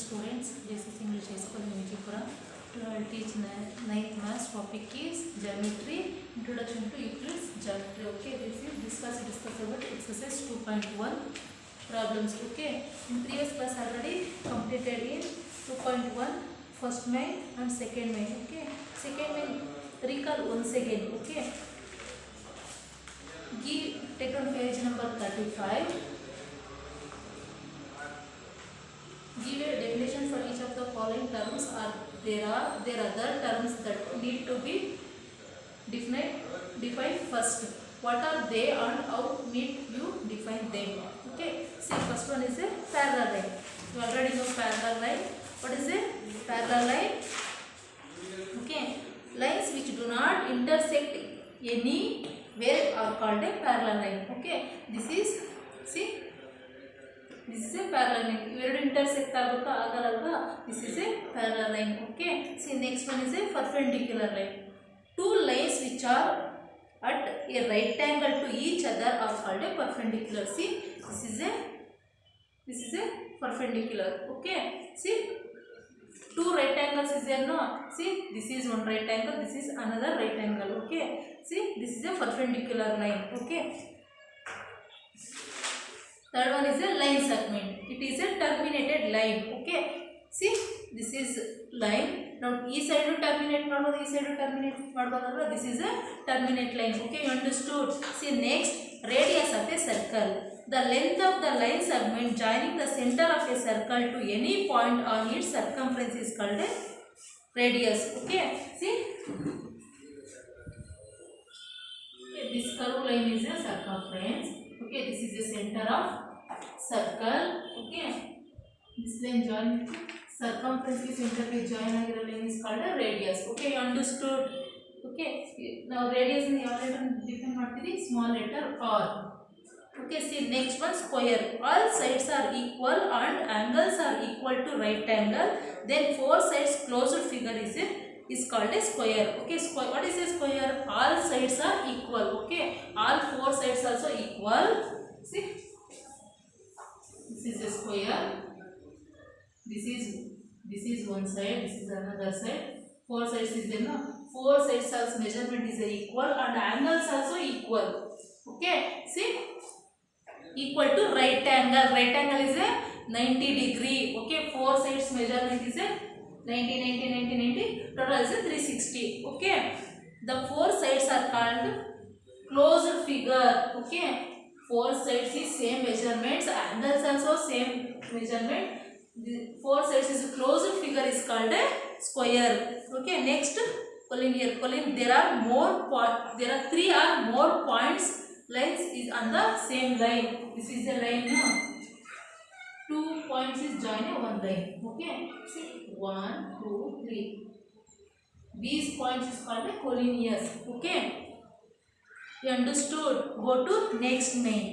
students, this is English High School in Vijaypura. Today I will teach 9th maths. Topic is geometry, introduction to Euclid's geometry. Okay, this is discuss about exercise 2.1 problems. Okay, in previous class already completed in 2.1 first main and second main. Okay, second main recall once again. Okay, take on page number 35. Give a definition for each of the following terms. There are other terms that need to be defined first. What are they and how need you define them? Okay. See, first one is a parallel line. You already know parallel line. What is a parallel line? Okay. Lines which do not intersect anywhere are called a parallel line. Okay. This is a parallel line. Where intersect agala, this is a parallel line. Okay. See, next one is a perpendicular line. Two lines which are at a right angle to each other are called a perpendicular. See, this is a perpendicular. Okay. See, two right angles is there, no? See, this is one right angle, this is another right angle. Okay. See, this is a perpendicular line. Okay. Third one is a line segment. It is a terminated line. Okay. See, this is line. Now, this side to terminate, this side to terminate. This is a terminate line. Okay, you understood? See, next, radius of a circle. The length of the line segment joining the center of a circle to any point on its circumference is called a radius. Okay. See, this curved line is a circumference. Okay, this is the center of circle. Okay, this line join circumference ki center ke join agiro line is called a radius. Okay, you understood? Okay, now radius ni ಯಾವ letter define ಮಾಡ್ತೀವಿ? Small letter r. Okay, see, next one, square. All sides are equal and angles are equal to right angle. Then four sides closed figure is called a square. Okay, square. What is a square? All sides are equal. Okay, all four sides also equal. See, this is a square. This is one side. This is another side. Four sides is there, no? Four sides also measurement is equal and angles also equal. Okay, see, equal to right angle. Right angle is a 90 degree. Okay, four sides measurement is a 90. Total is a 360. Okay, the four sides are called closed figure. Okay, four sides is same measurements, angles also same measurement. The four sides is closed figure is called a square. Okay, next, collinear. There are three or more points. Lines is on the same line. This is the line, no? Two points is join a one line. Okay, see, 1, 2, 3. These points is called a collinears. Okay, you understood? Go to next main.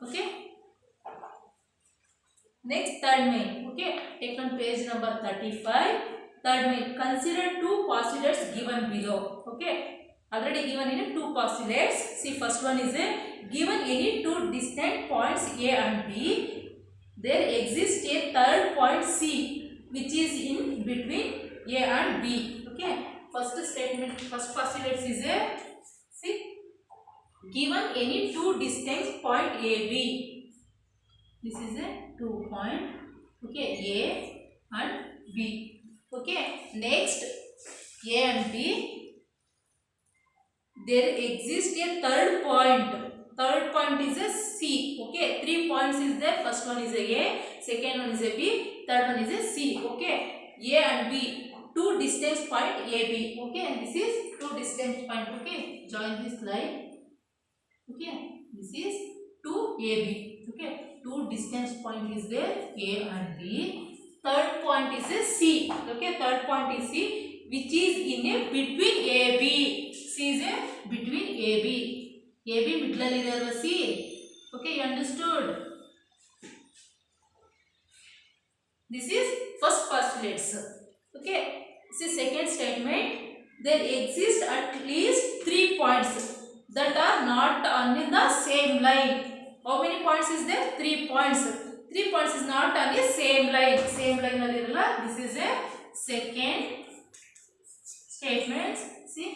Okay, next third main. Okay, take on page number 35. Third main. Consider two postulates given below. Okay, already given in two postulates. See, first one is a given any two distant points A and B, there exists a third point C which is in between A and B. Okay, first statement, first postulate is a, see, given any two distant point A B. This is a 2 point. Okay, A and B. Okay, next, A and B, there exists a third point. Third point is a C. Okay, 3 points is there. First one is a A, second one is a B, third one is a C. Okay, A and B, two distance point A B. Okay, and this is two distance point. Okay, join this line. Okay, this is 2 A B. Okay, two distance point is there, A and B. Third point is a C. Okay, third point is C, which is in a between A B. C is a between A B. A B middle is C. Okay, you understood? This is first postulates. Okay, see, second statement. There exist at least 3 points that are not on the same line. How many points is there? 3 points. 3 points is not on a same line. Same line alli iralla. This is a second statement. See,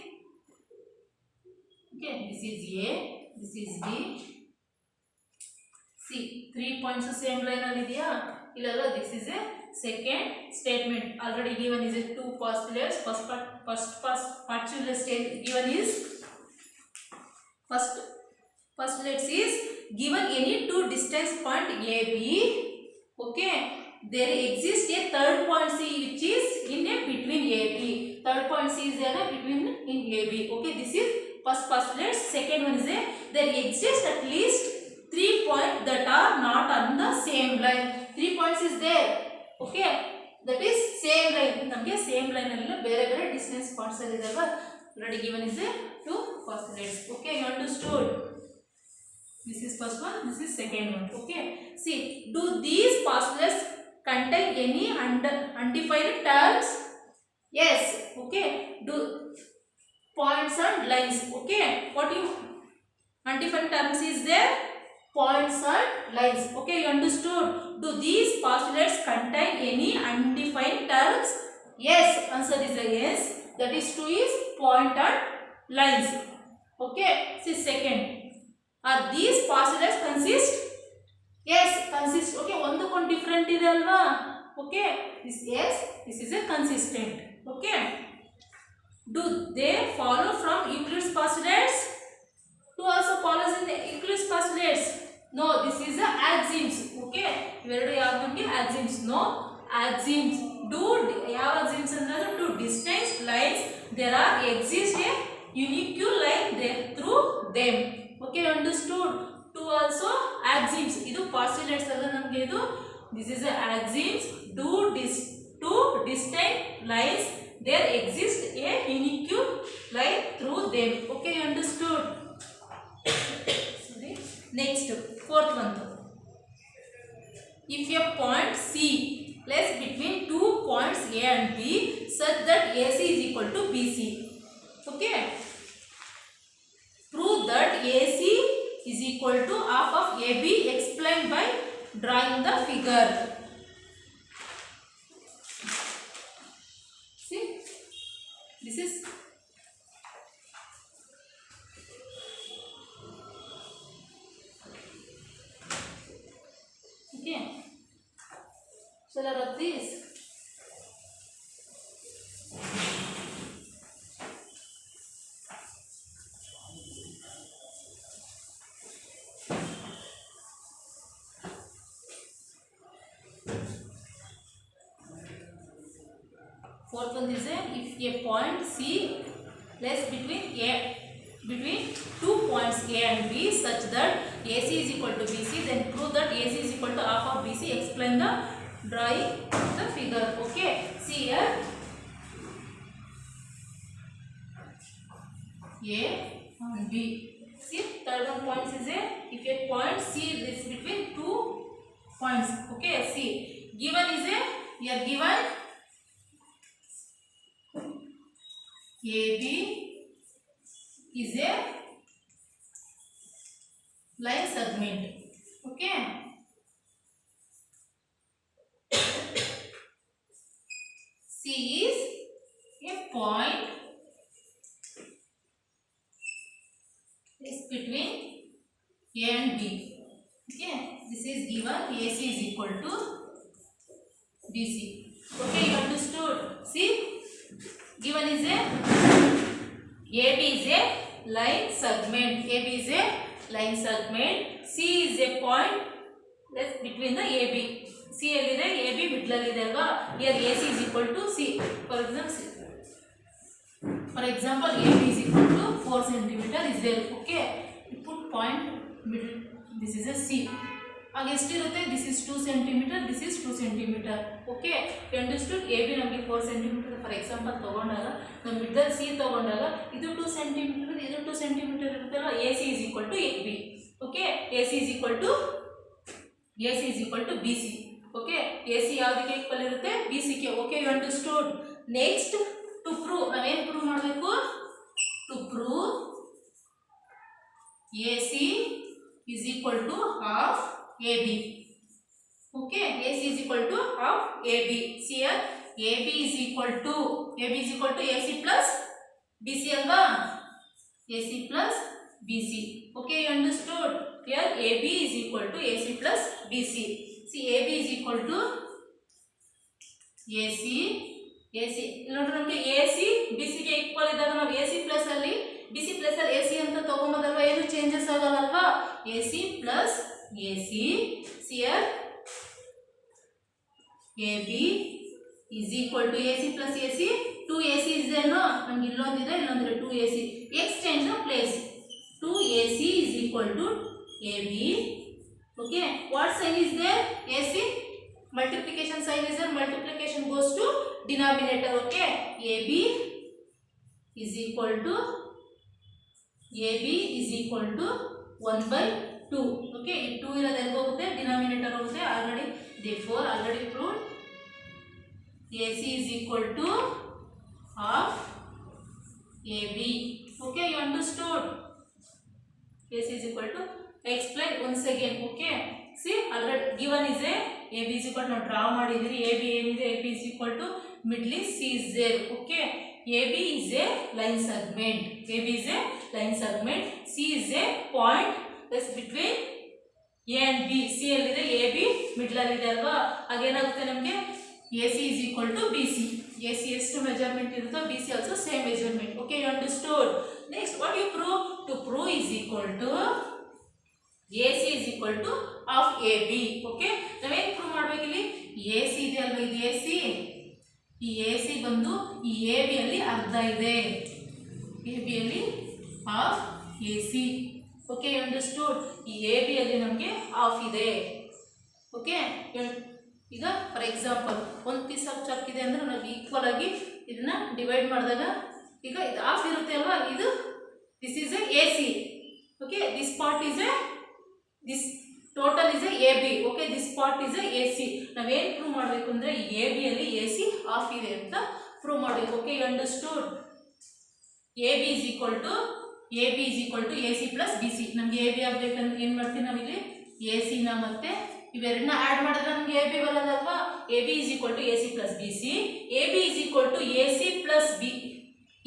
okay, this is A, this is B. See, 3 points same line alli idiya illalla. This is a second statement. Already given is a two postulates. First postulate given is first postulate is given any two distance point A B. Okay, there exists a third point C which is in a between A B. Third point C is there between in A B. Okay, this is first postulate. Second one is there exists at least 3 points that are not on the same line. 3 points is there. Okay, that is same line. Namge same line alli bere bere distance points alli idalva. Already given is a two postulates. Okay, you understood? This is first one, this is second one. Okay, see, do these postulates contain any undefined terms? Yes. Okay, do points and lines. Okay, what you undefined terms is there? Points and lines. Okay, you understood? Do these postulates contain any undefined terms? Yes, answer is a yes. That is 2 is point and lines. Okay, see second. Are these postulates consist? Yes, consist. Okay, one different ide alva. Okay, this yes, this is a consistent. Okay, do they follow from Euclid's postulates? 2 also follows in the Euclid's postulates. No, this is a axioms. Okay, iveredu yavange axioms. No, axioms. Do yav axioms andre two distinct lines there are exist a unique line there through them. Okay, understood? 2 also axioms. Idu postulates alla namge idu. This is a axioms. Two distinct lines there exist a unique line through them. Okay, understood? Sorry. Next, fourth one. If a point C lies between 2 points A and B such that AC is equal to BC. Okay, prove that AC is equal to half of AB. Explained by drawing the figure. See, this is okay. Shall I rub this? Fourth one is if a point C lies between 2 points A and B such that AC is equal to BC, then prove that AC is equal to half of BC. Explain the drawing the figure. Okay, see here A and B. See, third one point is if a point C is between 2 points. Okay, see, given is here given AB is a line segment. Okay, C is a point is between A and B. Okay, this is given AC is equal to BC. Okay, you understood? See, given is AB is a line segment. AB is a line segment. C is a point that's between the AB. C alide AB middle alide alva. Here AC is equal to C. For example, AB is equal to 4 centimeter is there. Okay, you put point middle. This is a C. This is 2 centimeter. This is 2 centimeter. Okay, you understood? AB namge 4 centimeter. For example, ತಗೊಂಡಾಗ ನಮ್ಮ middle C ತಗೊಂಡಾಗ ಇದು 2 centimeter, ಇದು 2 centimeter ಇರುತ್ತಲ್ಲ. AC is equal to AB. Okay, AC is equal to BC. Okay, AC ಯಾವ್ದಕ್ಕೆ equal ಇರುತ್ತೆ? BC ಗೆ. Okay, you understood? Next, to prove ನಾವೇನು ಪ್ರೂವ್ ಮಾಡಬೇಕು? To prove AC is equal to half AB. Okay, AC is equal to half AB. See here, AB is equal to AC plus BC alva. AC plus BC. Okay, you understood? Here AB is equal to AC plus BC. See, AB is equal to AC. ನೋಡ್ರಿ ನಮಗೆ AC BC ಗೆ equal ಇದ್ದಾಗ ನಾವು AC plus ಅಲ್ಲಿ BC plus ಅಲ್ಲಿ AC ಅಂತ ತಗೊಂಬದಲ್ವಾ, ಏನು ಚೇಂಜಸ್ ಆಗಲ್ಲಲ್ವಾ. AC plus AC. here AB is equal to AC plus AC. 2AC is there, no? ನಮಗೆ ಇಲ್ಲೊಂದಿದೆ, ಇಲ್ಲೊಂದಿದೆ 2AC. Exchange the place. 2AC is equal to AB. Okay. What sign is there? AC. Multiplication sign is there. Multiplication goes to denominator. Okay. AB is equal to 1 by 2. Okay. 2 ಇರೋದು ಎಲ್ಲಿ ಹೋಗುತ್ತೆ? Denominator ಹೋಗುತ್ತೆ. Therefore already proved AC is equal to half AB. Okay, you understood? AC is equal to, explain once again. Okay, see already given is a AB is equal to, draw ಮಾಡಿದಿರಿ. AB ಏನಿದೆ? AB is equal to middle is C is there. Okay, AB is a line segment. AB is a line segment. C is a point that's between A and B. C ಎಲ್ಲಿದೆ? AB middle ಅಲ್ಲಿ ಇದೆ ಅಲ್ವಾ. ಹಾಗೇನಾಗುತ್ತೆ ನಮಗೆ AC is equal to BC. AC ಎಷ್ಟು measurement ಇರುತ್ತೋ BC also same measurement. Okay, you understood? Next, what you prove? To prove is equal to AC is equal to half AB. Okay, ನಾವೇನು prove ಮಾಡಬೇಕು ಇಲ್ಲಿ? AC ಇದೆ ಅಲ್ವಾ, ಇದು AC. ಈ AC ಬಂದು ಈ AB ಅಲ್ಲಿ ಅರ್ಧ ಇದೆ. AB ಅಲ್ಲಿ half AC. Okay, you understood? ಈ AB ಅಲ್ಲಿ ನಮಗೆ half ಇದೆ. Okay, ಈಗ ಫಾರ್ ಎಕ್ಸಾಂಪಲ್ ಒಂದು ಪೀಸ್ ಆಫ್ ಚಾಕ್ ಇದೆ ಅಂದ್ರೆ ನಾವು ಈಕ್ವಲ್ ಆಗಿ ಇದನ್ನ ಡಿವೈಡ್ ಮಾಡಿದಾಗ ಈಗ ಇದು ಹಾಫ್ ಇರುತ್ತೆ ಅಲ್ವಾ, ಇದು this is A AC. Okay, this part is A this total is A AB. Okay, this part is A AC. ನಾವೇನು ಪ್ರೂವ್ ಮಾಡಬೇಕು ಅಂದರೆ ಈ AB ಅಲ್ಲಿ AC ಹಾಫ್ ಇದೆ ಅಂತ ಪ್ರೂವ್ ಮಾಡಬೇಕು. Okay, you understood? AB is equal to AC plus BC. ನಮಗೆ AB ಆಗಬೇಕಂದ್ರೆ ಏನು ಮಾಡ್ತೀವಿ ನಾವಿಲ್ಲಿ? AC ನ ಮತ್ತೆ ಇವೆರಡನ್ನ ಆ್ಯಡ್ ಮಾಡಿದ್ರೆ ನಮಗೆ AB ಬರೋದಲ್ವಾ. AB is equal to AC plus BC. AB is equal to AC plus B.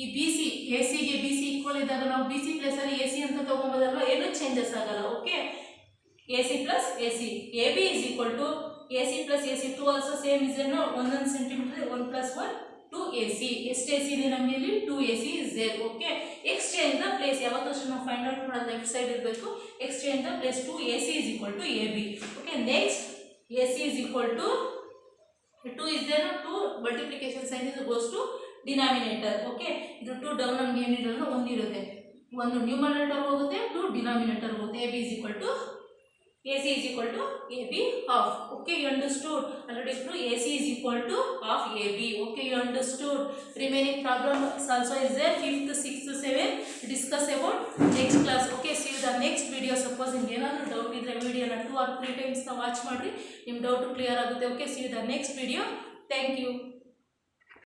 ಈ BC AC ಗೆ BC ಈಕ್ವಲ್ ಇದ್ದಾಗ ನಾವು BC ಪ್ಲಸ್ ಅಲ್ಲಿ AC ಅಂತ ತಗೊಂಬೋದಲ್ವಾ, ಏನು ಚೇಂಜಸ್ ಆಗಲ್ಲ. Okay, AC plus AC. AB is equal to AC plus AC. 2 also same is there, no? 1 centimeter 1 plus 1 2AC. ಎಷ್ಟು AC ಇದೆ ನಮಗೆ ಇಲ್ಲಿ? 2AC is there. Okay, exchange the place. ಯಾವತ್ತಷ್ಟು ನಾವು ಫೈಂಡ್ ಔಟ್ ಮಾಡೋದು ಲೆಫ್ಟ್ ಸೈಡ್ ಇರಬೇಕು. Exchange the place. 2AC is equal to AB. Okay, next AC is equal to 2 is there, no? 2 multiplication sign is goes to denominator. Okay, ಇದು 2 down ನಮಗೆ ಏನಿರೋದು 1 ಇರುತ್ತೆ. 1 numerator ಹೋಗುತ್ತೆ, 2 denominator ಹೋಗುತ್ತೆ. AB is equal to AC is equal to AB half. Okay, you understood? Already prove AC is equal to half AB. Okay, you understood? Remaining problem also is there. 5th, 6th, 7th discuss about next class. Okay, see you the next video. Suppose in ಏನಾದರೂ doubt ಇದ್ರೆ ವಿಡಿಯೋನ 2 or 3 times watch ಮಾಡಿ ನಿಮ್ಮ doubt clear ಆಗುತ್ತೆ. Okay, see you the next video. Thank you.